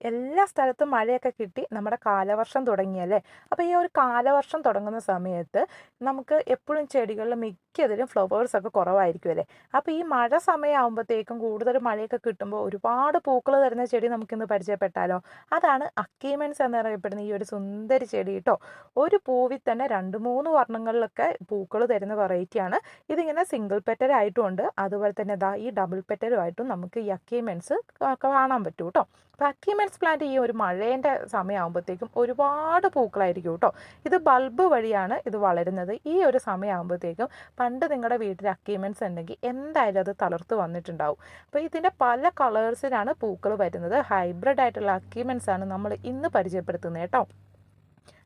എല്ലാ സ്ഥലത്തും മഴയൊക്കെ കിട്ടി നമ്മുടെ കാലവർഷം തുടങ്ങിയല്ലേ. അപ്പോൾ ഈ ഒരു കാലവർഷം തുടങ്ങുന്ന സമയത്ത് നമുക്ക് എപ്പോഴും ചെടികളിൽ മിക്കതിലും ഫ്ലവേഴ്സൊക്കെ കുറവായിരിക്കുമല്ലേ. അപ്പോൾ ഈ മഴ സമയമാകുമ്പോഴത്തേക്കും കൂടുതൽ മഴയൊക്കെ കിട്ടുമ്പോൾ ഒരുപാട് പൂക്കൾ തരുന്ന ചെടി നമുക്കിന്ന് പരിചയപ്പെട്ടാലോ. അതാണ് അക്കീമെൻസ് എന്നറിയപ്പെടുന്ന ഈ ഒരു സുന്ദരി ചെടി കേട്ടോ. ഒരു പൂവിൽ തന്നെ 2-3 വർണ്ണങ്ങളിലൊക്കെ പൂക്കൾ തരുന്ന വെറൈറ്റിയാണ്. ഇതിങ്ങനെ സിംഗിൾ പെറ്റലായിട്ടും ഉണ്ട്, അതുപോലെ തന്നെ ഈ ഡബിൾ പെറ്റലുമായിട്ടും നമുക്ക് ഈ അക്കീമെൻസ് കാണാൻ പറ്റും കേട്ടോ. അപ്പോൾ അക്കീമെൻസ് പ്ലാന്റ് ഈ ഒരു മഴേൻ്റെ സമയമാകുമ്പോഴത്തേക്കും ഒരുപാട് പൂക്കളായിരിക്കും കേട്ടോ. ഇത് ബൾബ് വഴിയാണ് ഇത് വളരുന്നത്. ഈ ഒരു സമയമാകുമ്പോഴത്തേക്കും പണ്ട് നിങ്ങളുടെ വീട്ടിൽ അക്കീമെൻസ് ഉണ്ടെങ്കിൽ എന്തായാലും അത് തളർത്ത് വന്നിട്ടുണ്ടാവും. അപ്പോൾ ഇതിൻ്റെ പല കളേഴ്സിലാണ് പൂക്കൾ വരുന്നത്. ഹൈബ്രിഡ് ആയിട്ടുള്ള അക്കീമെൻസ് ആണ് നമ്മൾ ഇന്ന് പരിചയപ്പെടുത്തുന്നത് കേട്ടോ.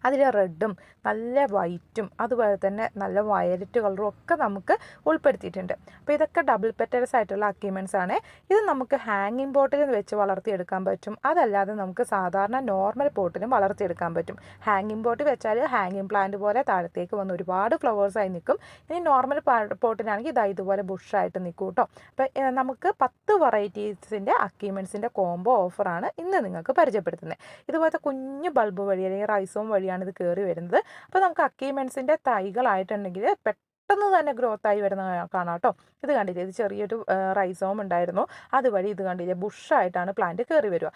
അതിൽ റെഡും നല്ല വൈറ്റും അതുപോലെ തന്നെ നല്ല വയലറ്റ് കളറും ഒക്കെ നമുക്ക് ഉൾപ്പെടുത്തിയിട്ടുണ്ട്. അപ്പോൾ ഇതൊക്കെ ഡബിൾ പെറ്റൽസ് ആയിട്ടുള്ള അക്കീമെൻസ് ആണ്. ഇത് നമുക്ക് ഹാങ്ങിങ് പോട്ടിൽ വെച്ച് വളർത്തിയെടുക്കാൻ പറ്റും, അതല്ലാതെ നമുക്ക് സാധാരണ നോർമൽ പോട്ടിലും വളർത്തിയെടുക്കാൻ പറ്റും. ഹാങ്ങിങ് പോട്ടിൽ വെച്ചാൽ ഹാങ്ങിങ് പ്ലാന്റ് പോലെ താഴത്തേക്ക് വന്ന് ഒരുപാട് ഫ്ലവേഴ്സായി നിൽക്കും. ഇനി നോർമൽ പോട്ടിലാണെങ്കിൽ ഇതുപോലെ ബുഷായിട്ട് നിൽക്കും കേട്ടോ. അപ്പോൾ നമുക്ക് 10 വെറൈറ്റീസിൻ്റെ അക്കീമെൻസിൻ്റെ കോംബോ ഓഫറാണ് ഇന്ന് നിങ്ങൾക്ക് പരിചയപ്പെടുത്തുന്നത്. ഇതുപോലത്തെ കുഞ്ഞു ബൾബ് വഴി അല്ലെങ്കിൽ റൈസോം വഴിയാണ് ഇത് കയറി വരുന്നത്. അപ്പോൾ നമുക്ക് അക്കീമെൻസിൻ്റെ തൈകളായിട്ടുണ്ടെങ്കിൽ പെട്ടെന്ന് തന്നെ ഗ്രോത്തായി വരുന്ന കാണാം കേട്ടോ. ഇത് കണ്ടില്ലേ, ഇത് ചെറിയൊരു റൈസോം ഉണ്ടായിരുന്നു, അതുവഴി ഇത് കണ്ടില്ലേ ബുഷായിട്ടാണ് പ്ലാന്റ് കയറി വരിക.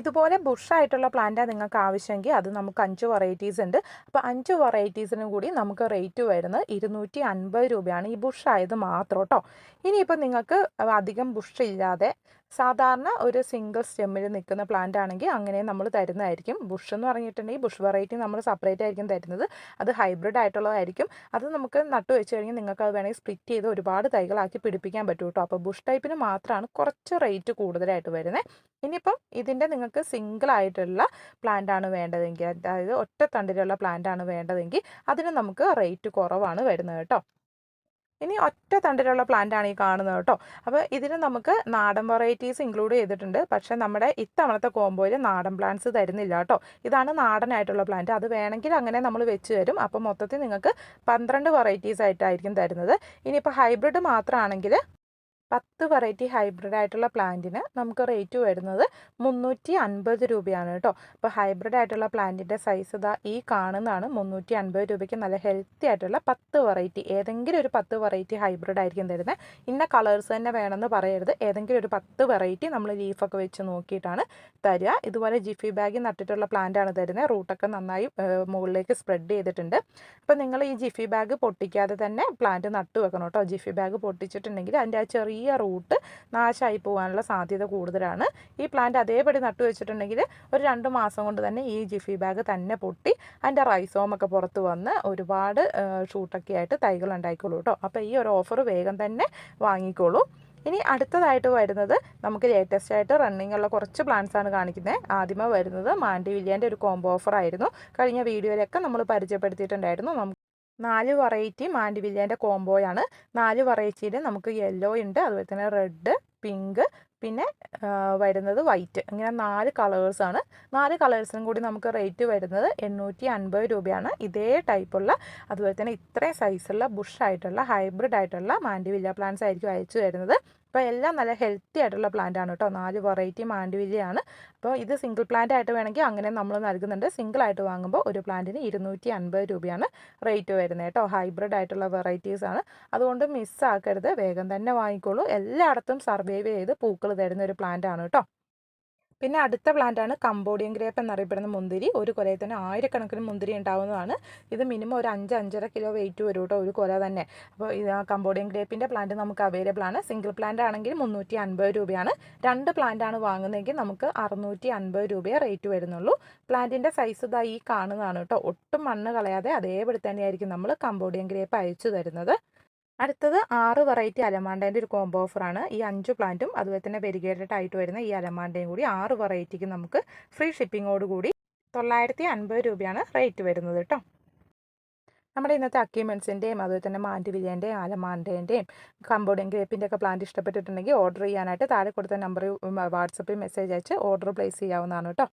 ഇതുപോലെ ബുഷായിട്ടുള്ള പ്ലാന്റാണ് നിങ്ങൾക്ക് ആവശ്യമെങ്കിൽ അത് നമുക്ക് 5 വെറൈറ്റീസ് ഉണ്ട്. അപ്പോൾ 5 വെറൈറ്റീസിനും കൂടി നമുക്ക് റേറ്റ് വരുന്നത് 250 രൂപയാണ് ഈ ബുഷായത് മാത്രം കേട്ടോ. ഇനിയിപ്പോൾ നിങ്ങൾക്ക് അധികം ബുഷ് ഇല്ലാതെ സാധാരണ ഒരു സിംഗിൾ സ്റ്റെമ്മിൽ നിൽക്കുന്ന പ്ലാന്റ് ആണെങ്കിൽ അങ്ങനെ നമ്മൾ തരുന്നതായിരിക്കും. ബുഷ് എന്ന് പറഞ്ഞിട്ടുണ്ടെങ്കിൽ ബുഷ് വെറൈറ്റി നമ്മൾ സെപ്പറേറ്റ് ആയിരിക്കും തരുന്നത്. അത് ഹൈബ്രിഡ് ആയിട്ടുള്ളതായിരിക്കും. അത് നമുക്ക് നട്ടു വെച്ച് കഴിഞ്ഞാൽ നിങ്ങൾക്ക് അത് വേണമെങ്കിൽ സ്പ്ലിറ്റ് ചെയ്ത് ഒരുപാട് തൈകളാക്കി പിടിപ്പിക്കാൻ പറ്റും കേട്ടോ. അപ്പോൾ ബുഷ് ടൈപ്പിന് മാത്രമാണ് കുറച്ച് റേറ്റ് കൂടുതലായിട്ട് വരുന്നത്. ഇനിയിപ്പം ഇതിൻ്റെ നിങ്ങൾക്ക് സിംഗിൾ ആയിട്ടുള്ള പ്ലാന്റ് ആണ് വേണ്ടതെങ്കിൽ, അതായത് ഒറ്റ തണ്ടിലുള്ള പ്ലാന്റ് ആണ് വേണ്ടതെങ്കിൽ അതിന് നമുക്ക് റേറ്റ് കുറവാണ് വരുന്നത് കേട്ടോ. ഇനി ഒറ്റ തണ്ടിലുള്ള പ്ലാന്റ് ആണ് ഈ കാണുന്നത് കേട്ടോ. അപ്പോൾ ഇതിന് നമുക്ക് നാടൻ വെറൈറ്റീസ് ഇൻക്ലൂഡ് ചെയ്തിട്ടുണ്ട്. പക്ഷേ നമ്മുടെ ഇത്തവണത്തെ കോംബോയിൽ നാടൻ പ്ലാന്റ്സ് തരുന്നില്ല കേട്ടോ. ഇതാണ് നാടനായിട്ടുള്ള പ്ലാന്റ്. അത് വേണമെങ്കിൽ അങ്ങനെ നമ്മൾ വെച്ച് തരും. അപ്പോൾ മൊത്തത്തിൽ നിങ്ങൾക്ക് 12 വെറൈറ്റീസ് ആയിട്ടായിരിക്കും തരുന്നത്. ഇനിയിപ്പോൾ ഹൈബ്രിഡ് മാത്രമാണെങ്കിൽ 10 വെറൈറ്റി ഹൈബ്രിഡ് ആയിട്ടുള്ള പ്ലാന്റിന് നമുക്ക് റേറ്റ് വരുന്നത് 350 രൂപയാണ് കേട്ടോ. അപ്പോൾ ഹൈബ്രിഡ് ആയിട്ടുള്ള പ്ലാന്റിൻ്റെ സൈസ് ഈ കാണുന്നതാണ്. 350 രൂപയ്ക്ക് നല്ല ഹെൽത്തി ആയിട്ടുള്ള 10 വെറൈറ്റി, ഏതെങ്കിലും ഒരു 10 വെറൈറ്റി ഹൈബ്രിഡ് ആയിരിക്കും തരുന്നത്. ഇന്ന കളേഴ്സ് തന്നെ വേണമെന്ന് പറയരുത്. ഏതെങ്കിലും ഒരു 10 വെറൈറ്റി നമ്മൾ ലീഫൊക്കെ വെച്ച് നോക്കിയിട്ടാണ് തരിക. ഇതുപോലെ ജിഫി ബാഗിൽ നട്ടിട്ടുള്ള പ്ലാന്റ് ആണ് തരുന്നത്. റൂട്ടൊക്കെ നന്നായി മുകളിലേക്ക് സ്പ്രെഡ് ചെയ്തിട്ടുണ്ട്. അപ്പോൾ നിങ്ങൾ ഈ ജിഫി ബാഗ് പൊട്ടിക്കാതെ തന്നെ പ്ലാന്റ് നട്ടു വെക്കണം കേട്ടോ. ജിഫി ബാഗ് പൊട്ടിച്ചിട്ടുണ്ടെങ്കിൽ അതിൻ്റെ ആ ചെറിയ റൂട്ട് നാശമായി പോകാനുള്ള സാധ്യത കൂടുതലാണ്. ഈ പ്ലാന്റ് അതേപടി നട്ടു വെച്ചിട്ടുണ്ടെങ്കിൽ ഒരു 2 മാസം കൊണ്ട് തന്നെ ഈ ജിഫി ബാഗ് തന്നെ പൊട്ടി അതിൻ്റെ റൈസോമൊക്കെ പുറത്ത് വന്ന് ഒരുപാട് ഷൂട്ടൊക്കെ ആയിട്ട് തൈകൾ ഉണ്ടായിക്കോളൂ കേട്ടോ. അപ്പോൾ ഈ ഒരു ഓഫർ വേഗം തന്നെ വാങ്ങിക്കോളൂ. ഇനി അടുത്തതായിട്ട് വരുന്നത് നമുക്ക് ലേറ്റസ്റ്റ് ആയിട്ട് റണ്ണിങ് ഉള്ള കുറച്ച് പ്ലാന്റ്സ് ആണ് കാണിക്കുന്നത്. ആദ്യമേ വരുന്നത് മാൻഡിവില്ലിയൻ്റെ ഒരു കോംബോ ഓഫർ ആയിരുന്നു. കഴിഞ്ഞ വീഡിയോയിലൊക്കെ നമ്മൾ പരിചയപ്പെടുത്തിയിട്ടുണ്ടായിരുന്നു. 4 വെറൈറ്റി മാൻഡിവില്ലിയൻ്റെ കോംബോയാണ്. 4 വെറൈറ്റിയിൽ നമുക്ക് യെല്ലോ ഉണ്ട്, അതുപോലെ തന്നെ റെഡ്, പിങ്ക്, പിന്നെ വരുന്നത് വൈറ്റ്. ഇങ്ങനെ 4 കളേഴ്സാണ്. 4 കളേഴ്സിനും കൂടി നമുക്ക് റേറ്റ് വരുന്നത് 850 രൂപയാണ്. ഇതേ ടൈപ്പുള്ള അതുപോലെ തന്നെ ഇത്രയും സൈസുള്ള ബുഷായിട്ടുള്ള ഹൈബ്രിഡ് ആയിട്ടുള്ള മാൻഡിവില്ല പ്ലാന്റ്സ് ആയിരിക്കും അയച്ചു തരുന്നത്. അപ്പോൾ എല്ലാം നല്ല ഹെൽത്തി ആയിട്ടുള്ള പ്ലാന്റ് ആണ് കേട്ടോ. 4 വെറൈറ്റി മാൻഡിവില്ലയാണ്. അപ്പോൾ ഇത് സിംഗിൾ പ്ലാന്റ് ആയിട്ട് വേണമെങ്കിൽ അങ്ങനെ നമ്മൾ നൽകുന്നുണ്ട്. സിംഗിൾ ആയിട്ട് വാങ്ങുമ്പോൾ ഒരു പ്ലാന്റിന് 250 രൂപയാണ് റേറ്റ് വരുന്നത് കേട്ടോ. ഹൈബ്രിഡ് ആയിട്ടുള്ള വെറൈറ്റീസ് ആണ്. അതുകൊണ്ട് മിസ്സാക്കരുത്, വേഗം തന്നെ വാങ്ങിക്കോളൂ. എല്ലായിടത്തും സർവൈവ് ചെയ്ത് പൂക്കൾ തരുന്ന ഒരു പ്ലാന്റ് ആണ് കേട്ടോ. പിന്നെ അടുത്ത പ്ലാന്റാണ് കംബോഡിയൻ ഗ്രേപ്പ് എന്നറിയപ്പെടുന്ന മുന്തിരി. ഒരു കൊലയിൽ തന്നെ 1000 മുന്തിരി ഉണ്ടാവുന്നതാണ്. ഇത് മിനിമം ഒരു 5-5.5 കിലോ വെയിറ്റ് വരും കേട്ടോ ഒരു കൊല തന്നെ. അപ്പോൾ ഇത് കംബോഡിയൻ ഗ്രേപ്പിൻ്റെ പ്ലാന്റ് നമുക്ക് അവൈലബിൾ ആണ്. സിംഗിൾ പ്ലാന്റ് ആണെങ്കിൽ 350 രൂപയാണ്. 2 പ്ലാന്റ് ആണ് വാങ്ങുന്നതെങ്കിൽ നമുക്ക് 650 രൂപയെ റേറ്റ് വരുന്നുള്ളൂ. പ്ലാന്റിൻ്റെ സൈസ് ഈ കാണുന്നതാണ് കേട്ടോ. ഒട്ടും മണ്ണ് കളയാതെ അതേപോലെ തന്നെയായിരിക്കും നമ്മൾ കംബോഡിയൻ ഗ്രേപ്പ് അയച്ചു തരുന്നത്. അടുത്തത് 6 വെറൈറ്റി അലമാണ്ടേൻ്റെ ഒരു കോംബോ ഓഫറാണ്. ഈ 5 പ്ലാന്റും അതുപോലെ തന്നെ വെരിഗേറ്റഡ് ആയിട്ട് വരുന്ന ഈ അലമാണ്ടയും കൂടി 6 വെറൈറ്റിക്ക് നമുക്ക് ഫ്രീ ഷിപ്പിങ്ങോട് കൂടി 950 രൂപയാണ് റേറ്റ് വരുന്നത് കേട്ടോ. നമ്മുടെ ഇന്നത്തെ അക്കീമെൻസിൻ്റെയും അതുപോലെ തന്നെ മാൻഡിവില്ലിയൻ്റെയും അലമാണ്ടേൻ്റെയും കംബോഡിയൻ ഗ്രേപ്പിൻ്റെ ഒക്കെ പ്ലാന്റ് ഇഷ്ടപ്പെട്ടിട്ടുണ്ടെങ്കിൽ ഓർഡർ ചെയ്യാനായിട്ട് താഴെ കൊടുത്ത നമ്പറിൽ വാട്സപ്പിൽ മെസ്സേജ് അയച്ച് ഓർഡർ പ്ലേസ് ചെയ്യാവുന്നതാണ് കേട്ടോ.